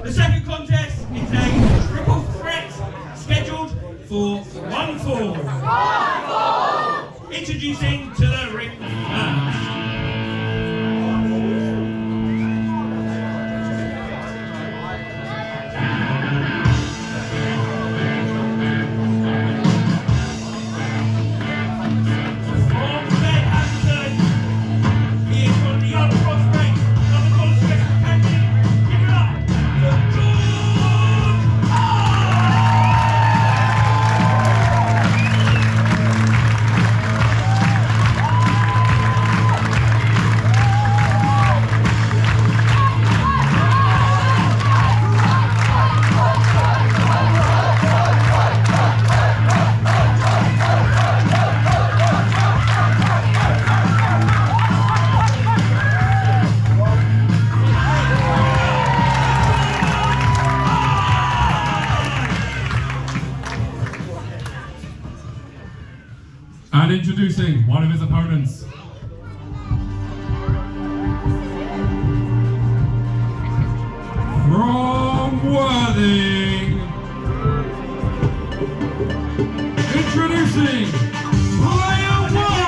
The second contest is a triple threat scheduled for one fall. Introducing to the ring first. And introducing one of his opponents. From Worthing, introducing Player 1,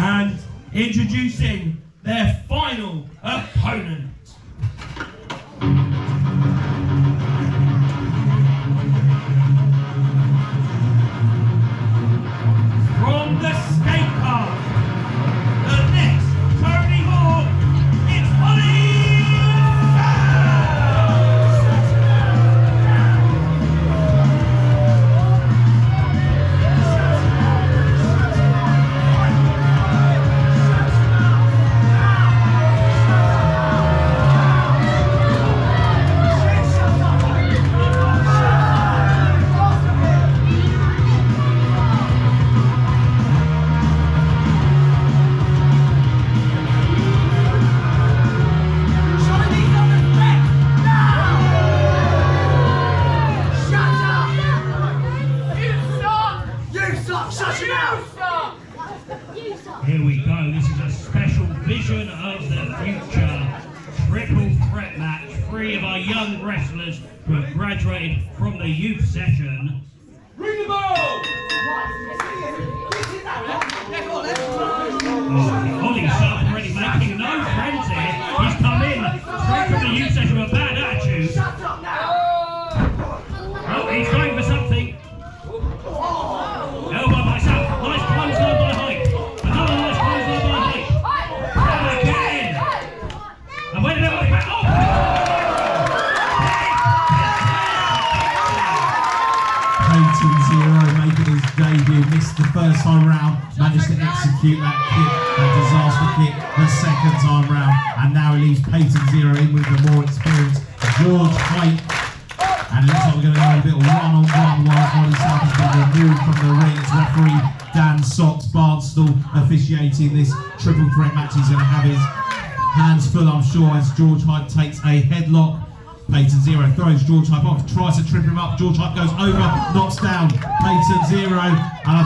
And introducing their final opponent. From the skate park, the next Tony Hawk, it's Ollie Here we go, this is a special vision of the future triple threat match. 3 of our young wrestlers who have graduated from the youth session. ring the bell! Ollie South already making no friends here. He's come in straight from the youth session with a bad attitude. Oh, he's going for something. Elbow by South. Nice clothesline by Hype. Another nice clothesline by Hype. And again. And wait a minute. Peyton Zero making his debut, missed the first time round, managed to execute that kick, that disaster kick, the second time round, and now he leaves Peyton Zero in with the more experienced George Hype. And it looks like we're going to have a little one-on-one while Ollie South has been removed from the ring. It's referee Dan Socks Barnstall officiating this triple threat match. He's going to have his hands full, I'm sure, as George Hype takes a headlock. Peyton Zero throws George Hype off, tries to trip him up. George Hype goes over, knocks down Peyton Zero. And I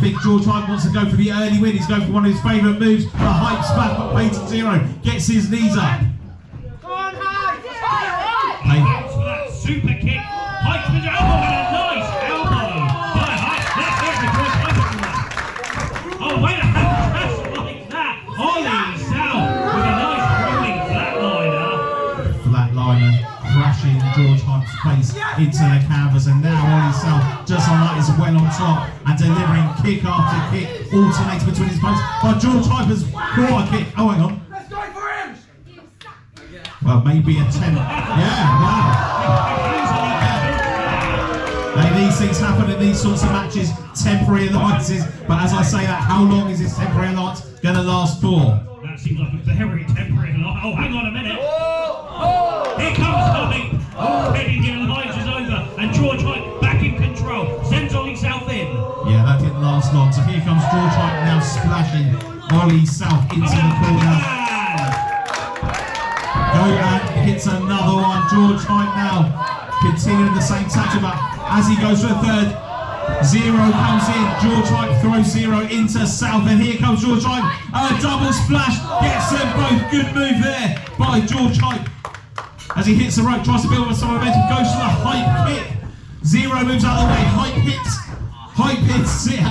think George Hype wants to go for the early win. He's going for one of his favourite moves. The Hype's back, but Peyton Zero gets his knees up. Super kick. Hype with your elbow and a nice elbow by Hype. Oh, wait a minute. Just like that. Ollie South with a nice rolling flatliner. Flatliner crashing George Hype's face into the canvas. And now Ollie South, just on that, is well on top and delivering kick after kick, alternating between his opponents. But George Hype has brought a kick. Oh, hang on. Let's go for him! Well, maybe a 10. Yeah, wow. These things happen in these sorts of matches, temporary alliances, but as I say that, how long is this temporary alliance going to last for? That seems like a very temporary alliance. Oh, hang on a minute. Here comes Ollie. Already the alliance is over, and George Hype back in control. Sends Ollie South in. Yeah, that didn't last long. So here comes George Hype now splashing Ollie South into the corner. Go and hits another one. George Hype now continuing the same tactic, but as he goes for a third, Zero comes in. George Hype throws Zero into South, and here comes George Hype. A double splash, gets them both. Good move there by George Hype. As he hits the rope, tries to build up some momentum, goes for the Hype kick. Zero moves out of the way. Hype hits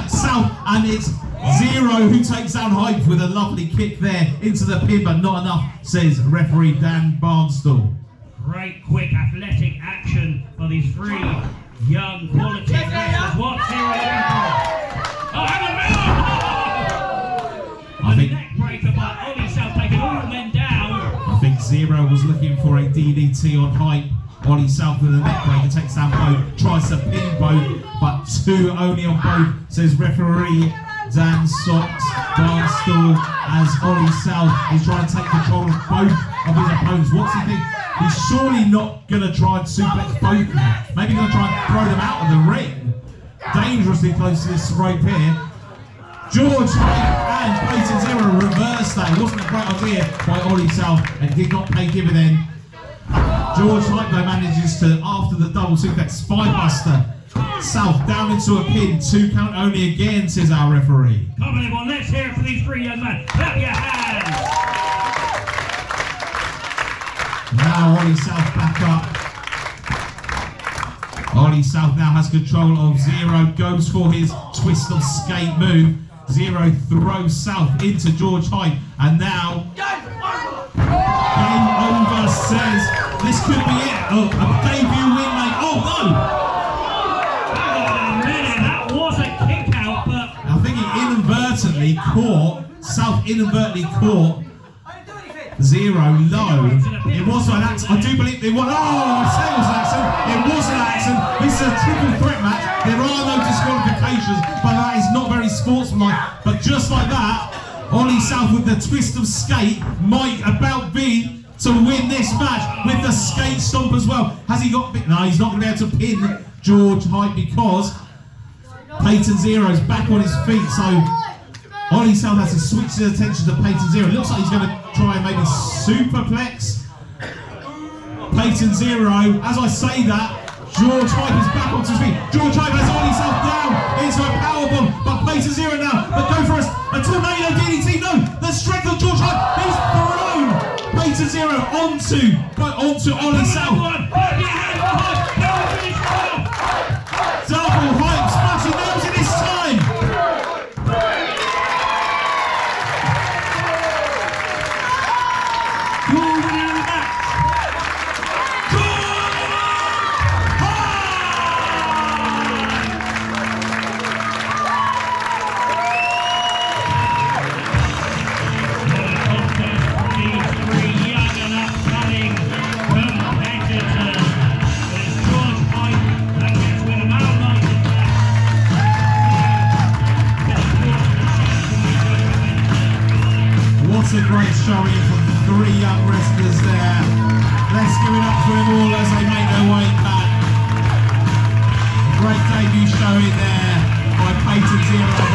South, and it's Zero who takes down Hype with a lovely kick there into the pin, but not enough, says referee Dan Barnstall. Great, quick, athletic action for these three young quality wrestlers. What's Zero looking for? Oh, hang on, I think neck breaker by Ollie South, taking all men down. I think Zero was looking for a DDT on Hype. Ollie South with a neck breaker takes down both, tries to pin both, but two only on both, says referee Dan Barnstall, as Ollie South is trying to take control of both of his opponents. What's he think? He's surely not going to try and suplex both of them. Maybe going to try and throw them out of the ring. Dangerously close to this rope here. George Hype and Peyton Zero reversed that. It wasn't a great idea by Ollie South and did not pay dividend. George Hype though manages to, after the double suplex, spinebuster South down into a pin. 2 count only again, says our referee. Come on everyone, let's hear it for these three young men. Clap your hands. Now Ollie South back up. Ollie South now has control of Zero, goes for his twist of skate move. Zero throws South into George Hype, and now game over, says this could be it. Oh, a debut win, mate. Oh no! Hang on a minute, that was a kick out, but I think he inadvertently caught, South inadvertently caught Zero low. It was an accident. I do believe it was. Oh, I say it was an accident. It was an accident. This is a triple threat match. There are no disqualifications, but that is not very sportsmanlike. But just like that, Ollie South with the twist of skate might about be to win this match with the skate stomp as well. Has he got? No, he's not going to be able to pin George Hype because Peyton Zero's back on his feet. So Ollie South has to switch his attention to Peyton Zero. It looks like he's going to try and maybe superplex Peyton Zero. As I say that, George Hype is back onto his feet. George Hype has Ollie South down into a powerbomb, but Peyton Zero now, but go for a tornado DDT. No, the strength of George Hype. He's thrown Peyton Zero onto Ollie South. Double Hype smashing nails in this time. What a great showing from 3 young wrestlers there. Let's give it up for them all as they make their way back. Great debut showing there by Peyton Zero.